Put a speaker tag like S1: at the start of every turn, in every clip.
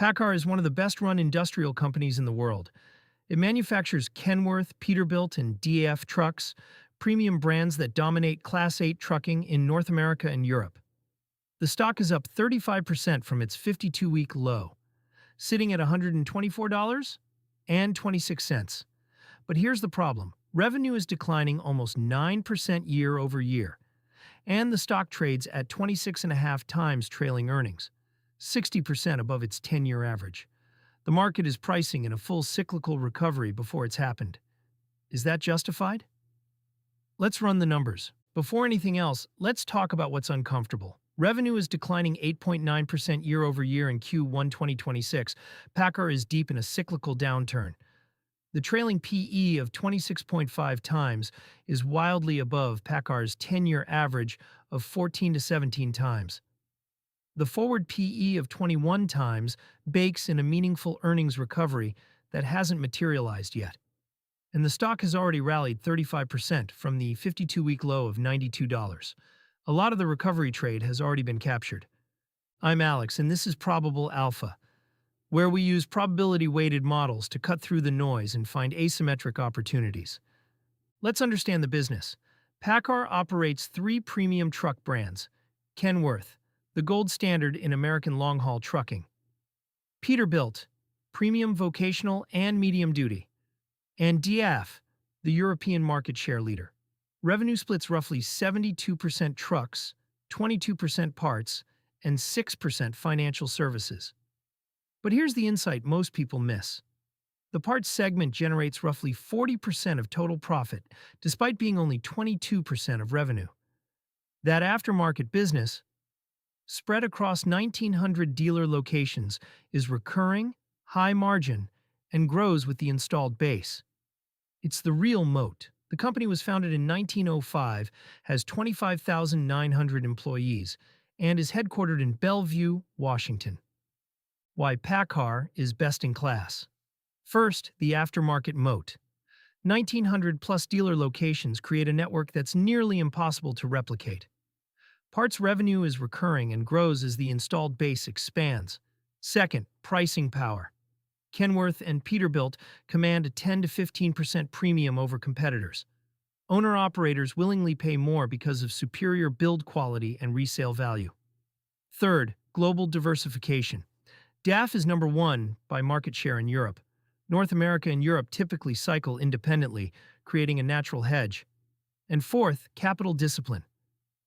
S1: PACCAR is one of the best-run industrial companies in the world. It manufactures Kenworth, Peterbilt, and DAF trucks, premium brands that dominate Class 8 trucking in North America and Europe. The stock is up 35% from its 52-week low, sitting at $124.26. But here's the problem. Revenue is declining almost 9% year over year, and the stock trades at 26.5 times trailing earnings, 60% above its 10-year average. The market is pricing in a full cyclical recovery before it's happened. Is that justified? Let's run the numbers. Before anything else, let's talk about what's uncomfortable. Revenue is declining 8.9% year over year in Q1 2026. PACCAR is deep in a cyclical downturn. The trailing PE of 26.5 times is wildly above PACCAR's 10-year average of 14 to 17 times. The forward PE of 21 times bakes in a meaningful earnings recovery that hasn't materialized yet. And the stock has already rallied 35% from the 52-week low of $92. A lot of the recovery trade has already been captured. I'm Alex, and this is Probable Alpha, where we use probability-weighted models to cut through the noise and find asymmetric opportunities. Let's understand the business. PACCAR operates three premium truck brands: Kenworth, the gold standard in American long-haul trucking; Peterbilt, premium vocational and medium-duty; and DAF, the European market share leader. Revenue splits roughly 72% trucks, 22% parts, and 6% financial services. But here's the insight most people miss. The parts segment generates roughly 40% of total profit, despite being only 22% of revenue. That aftermarket business, spread across 1,900 dealer locations, is recurring, high margin, and grows with the installed base. It's the real Moat. The company was founded in 1905, has 25,900 employees, and is headquartered in Bellevue, Washington. Why PACCAR is best in class. First, the aftermarket Moat. 1,900-plus dealer locations create a network that's nearly impossible to replicate. Parts revenue is recurring and grows as the installed base expands. Second, pricing power. Kenworth and Peterbilt command a 10 to 15% premium over competitors. Owner-operators willingly pay more because of superior build quality and resale value. Third, global diversification. DAF is number one by market share in Europe. North America and Europe typically cycle independently, creating a natural hedge. And fourth, capital discipline.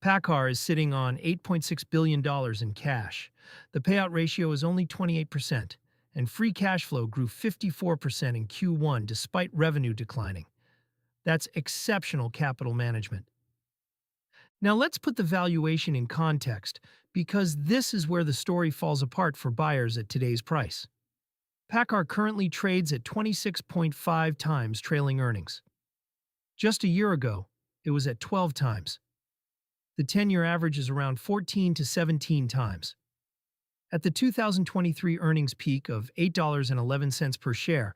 S1: PACCAR is sitting on $8.6 billion in cash. The payout ratio is only 28%. And free cash flow grew 54% in Q1 despite revenue declining. That's exceptional capital management. Now let's put the valuation in context, because this is where the story falls apart for buyers at today's price. PACCAR currently trades at 26.5 times trailing earnings. Just a year ago, it was at 12 times. The 10-year average is around 14 to 17 times. At the 2023 earnings peak of $8.11 per share,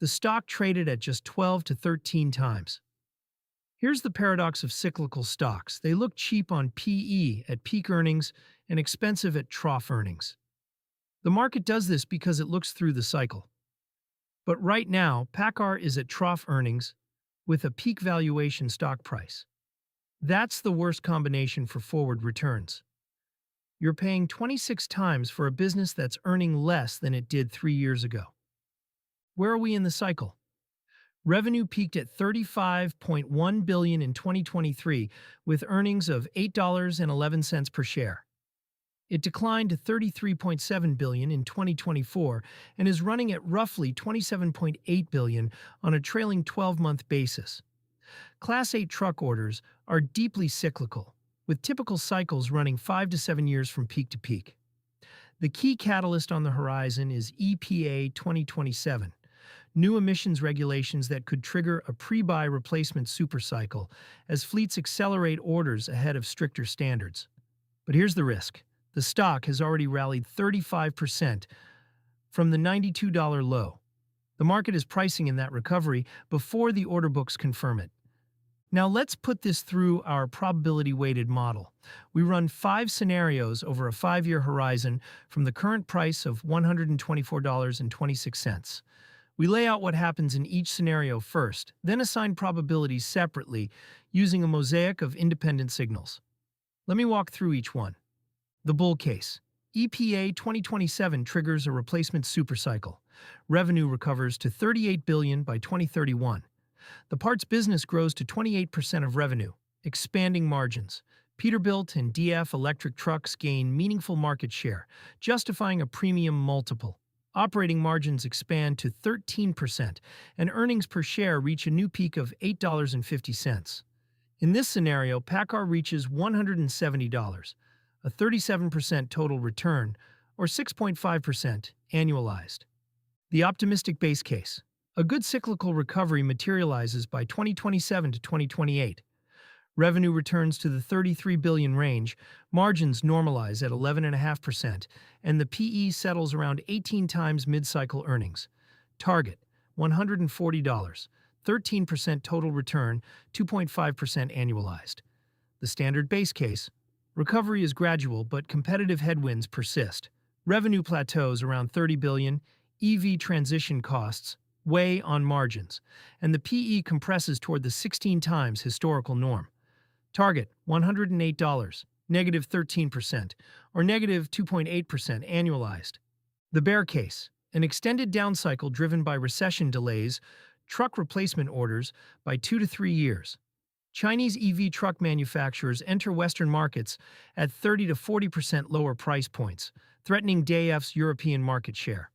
S1: the stock traded at just 12 to 13 times. Here's the paradox of cyclical stocks. They look cheap on PE at peak earnings and expensive at trough earnings. The market does this because it looks through the cycle. But right now, PACCAR is at trough earnings with a peak valuation stock price. That's the worst combination for forward returns. You're paying 26 times for a business that's earning less than it did 3 years ago. Where are we in the cycle? Revenue peaked at $35.1 billion in 2023 with earnings of $8.11 per share. It declined to $33.7 billion in 2024 and is running at roughly $27.8 billion on a trailing 12-month basis. Class 8 truck orders are deeply cyclical, with typical cycles running 5 to 7 years from peak to peak. The key catalyst on the horizon is EPA 2027, new emissions regulations that could trigger a pre-buy replacement supercycle as fleets accelerate orders ahead of stricter standards. But here's the risk. The stock has already rallied 35% from the $92 low. The market is pricing in that recovery before the order books confirm it. Now let's put this through our probability-weighted model. We run 5 scenarios over a 5-year horizon from the current price of $124.26. We lay out what happens in each scenario first, then assign probabilities separately using a mosaic of independent signals. Let me walk through each one. The bull case. EPA 2027 triggers a replacement supercycle. Revenue recovers to $38 billion by 2031. The parts business grows to 28% of revenue, expanding margins. Peterbilt and DF electric trucks gain meaningful market share, justifying a premium multiple. Operating margins expand to 13%, and earnings per share reach a new peak of $8.50. In this scenario, PACCAR reaches $170, a 37% total return, or 6.5% annualized. The optimistic base case. A good cyclical recovery materializes by 2027 to 2028. Revenue returns to the $33 billion range, margins normalize at 11.5%, and the PE settles around 18 times mid-cycle earnings. Target, $140, 13% total return, 2.5% annualized. The standard base case. Recovery is gradual, but competitive headwinds persist. Revenue plateaus around $30 billion, EV transition costs weigh on margins, and the PE compresses toward the 16 times historical norm. Target, $108, negative 13%, or negative 2.8% annualized. The bear case, an extended down cycle driven by recession delays, truck replacement orders by 2 to 3 years. Chinese EV truck manufacturers enter Western markets at 30 to 40% lower price points, threatening DAF's European market share.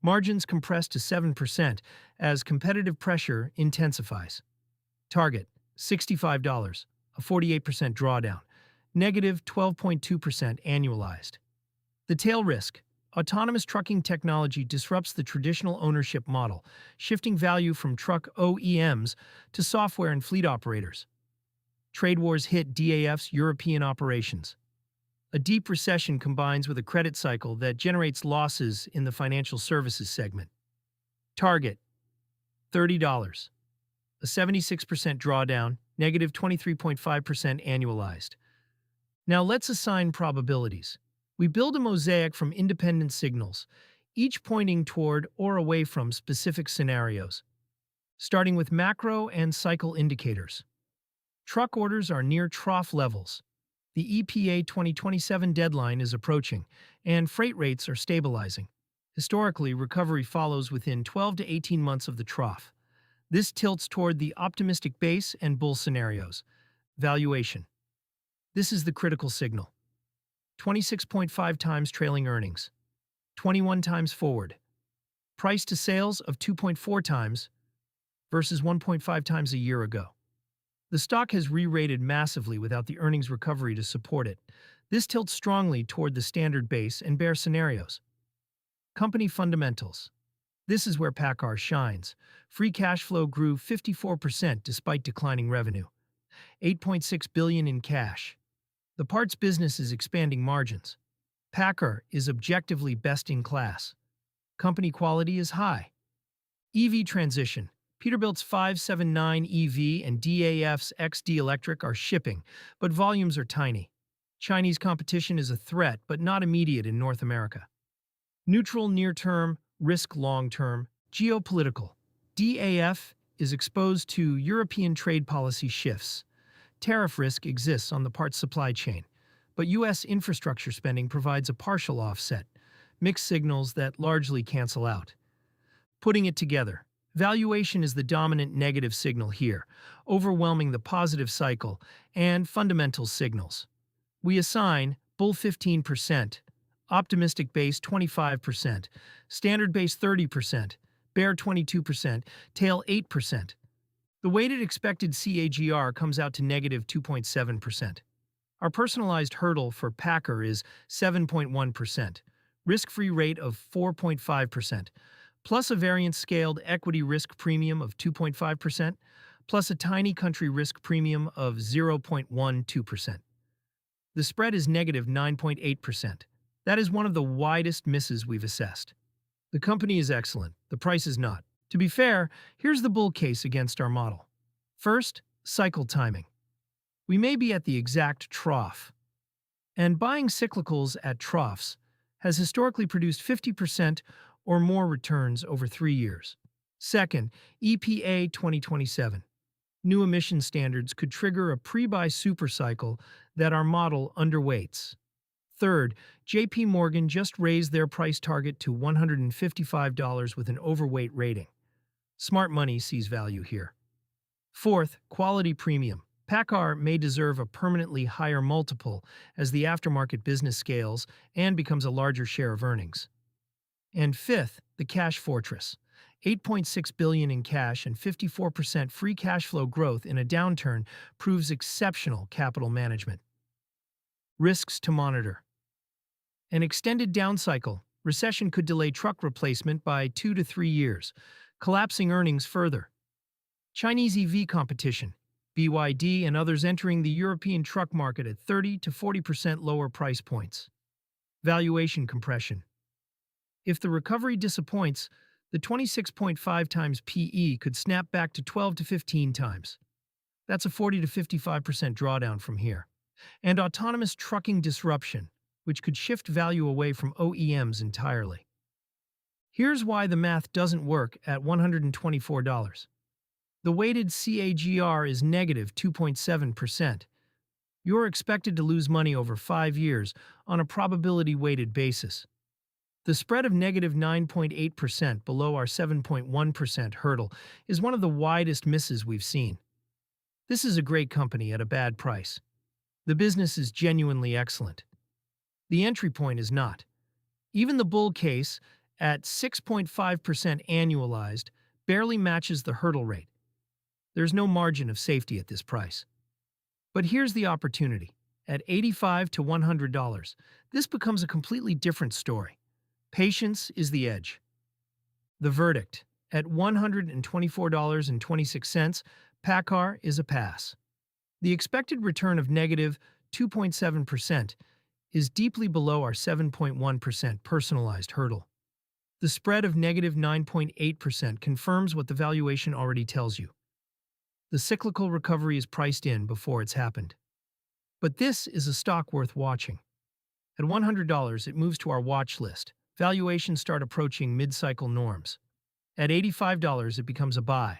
S1: Margins compress to 7% as competitive pressure intensifies. Target, $65, a 48% drawdown, negative 12.2% annualized. The tail risk. Autonomous trucking technology disrupts the traditional ownership model, shifting value from truck OEMs to software and fleet operators. Trade wars hit DAF's European operations. A deep recession combines with a credit cycle that generates losses in the financial services segment. Target, $30, a 76% drawdown, negative 23.5% annualized. Now let's assign probabilities. We build a mosaic from independent signals, each pointing toward or away from specific scenarios. Starting with macro and cycle indicators. Truck orders are near trough levels. The EPA 2027 deadline is approaching, and freight rates are stabilizing. Historically, recovery follows within 12 to 18 months of the trough. This tilts toward the optimistic base and bull scenarios. Valuation. This is the critical signal. 26.5 times trailing earnings. 21 times forward. Price to sales of 2.4 times versus 1.5 times a year ago. The stock has re-rated massively without the earnings recovery to support it. This tilts strongly toward the standard base and bear scenarios. Company fundamentals. This is where PACCAR shines. Free cash flow grew 54% despite declining revenue. $8.6 billion in cash. The parts business is expanding margins. PACCAR is objectively best in class. Company quality is high. EV transition. Peterbilt's 579 EV and DAF's XD Electric are shipping, but volumes are tiny. Chinese competition is a threat, but not immediate in North America. Neutral near-term, risk long-term, geopolitical. DAF is exposed to European trade policy shifts. Tariff risk exists on the parts supply chain, but U.S. infrastructure spending provides a partial offset, mixed signals that largely cancel out. Putting it together, valuation is the dominant negative signal here, overwhelming the positive cycle and fundamental signals. We assign bull 15%, optimistic base 25%, standard base 30%, bear 22%, tail 8%. The weighted expected CAGR comes out to negative 2.7%. Our personalized hurdle for PACCAR is 7.1%, risk-free rate of 4.5%, plus a variance-scaled equity risk premium of 2.5%, plus a tiny country risk premium of 0.12%. The spread is negative 9.8%. That is one of the widest misses we've assessed. The company is excellent, the price is not. To be fair, here's the bull case against our model. First, cycle timing. We may be at the exact trough, and buying cyclicals at troughs has historically produced 50% or more returns over 3 years. Second, EPA 2027. New emission standards could trigger a pre-buy supercycle that our model underweights. Third, JP Morgan just raised their price target to $155 with an overweight rating. Smart money sees value here. Fourth, quality premium. PACCAR may deserve a permanently higher multiple as the aftermarket business scales and becomes a larger share of earnings. And fifth, the cash fortress. $8.6 billion in cash and 54% free cash flow growth in a downturn proves exceptional capital management. Risks to monitor. An extended down cycle. Recession could delay truck replacement by 2 to 3 years, collapsing earnings further. Chinese EV competition. BYD and others entering the European truck market at 30 to 40% lower price points. Valuation compression. If the recovery disappoints, the 26.5 times PE could snap back to 12 to 15 times. That's a 40 to 55% drawdown from here. And autonomous trucking disruption, which could shift value away from OEMs entirely. Here's why the math doesn't work at $124. The weighted CAGR is negative 2.7%. You're expected to lose money over 5 years on a probability-weighted basis. The spread of negative 9.8% below our 7.1% hurdle is one of the widest misses we've seen. This is a great company at a bad price. The business is genuinely excellent. The entry point is not. Even the bull case, at 6.5% annualized, barely matches the hurdle rate. There's no margin of safety at this price. But here's the opportunity. At $85 to $100, this becomes a completely different story. Patience is the edge. The verdict. At $124.26, PACCAR is a pass. The expected return of negative 2.7% is deeply below our 7.1% personalized hurdle. The spread of negative 9.8% confirms what the valuation already tells you. The cyclical recovery is priced in before it's happened. But this is a stock worth watching. At $100, it moves to our watch list. Valuations start approaching mid-cycle norms. At $85, it becomes a buy.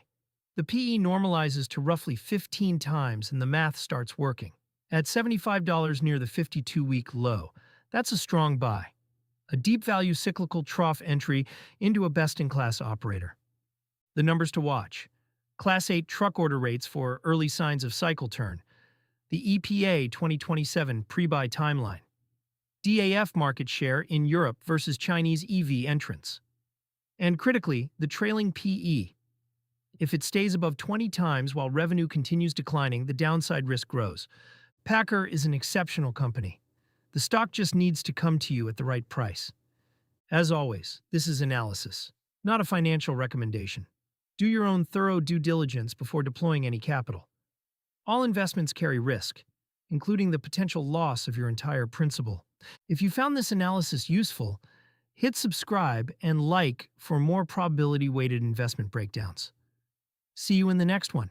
S1: The PE normalizes to roughly 15 times and the math starts working. At $75 near the 52-week low, that's a strong buy. A deep value cyclical trough entry into a best-in-class operator. The numbers to watch. Class 8 truck order rates for early signs of cycle turn. The EPA 2027 pre-buy timeline. DAF market share in Europe versus Chinese EV entrants. And critically, the trailing PE. If it stays above 20 times while revenue continues declining, the downside risk grows. PACCAR is an exceptional company. The stock just needs to come to you at the right price. As always, this is analysis, not a financial recommendation. Do your own thorough due diligence before deploying any capital. All investments carry risk, including the potential loss of your entire principal. If you found this analysis useful, hit subscribe and like for more probability-weighted investment breakdowns. See you in the next one.